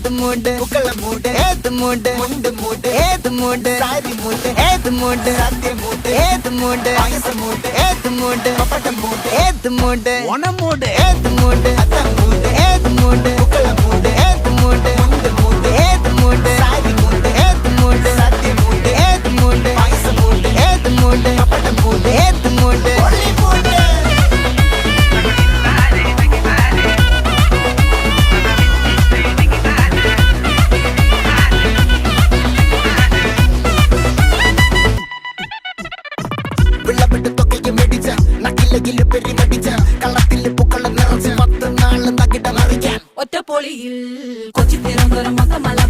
ഏത് മൂട് പുക്കള മൂട് ഏത് മൂട് മുണ്ട് മൂട് ഏത് മൂട് സാരി മൂട് ഏത് മൂട് സദ്യ മൂട് ഏത് മൂട് പായസ മൂട് ഏത് മൂട് പപ്പടം മൂട് ഏത് മൂട് ഓണം മൂട് ഏത് മൂട് അത്തം മൂട് ഏത് മൂട് പുക്കള മൂട് ഏത് മൂട് മുണ്ട് മൂട് ഏത് മൂട് സാരി മൂട് ഏത് മൂട് സദ്യ മൂട് ഏത് മൂട് പായസ മൂട് ഏത് മൂട് പപ്പടം മൂട് ഏത് മൂട് ഒളി മൂട് ഒറ്റപ്പൊളിയിൽ കൊച്ചി തിരുവനന്തപുരം മൊത്തമല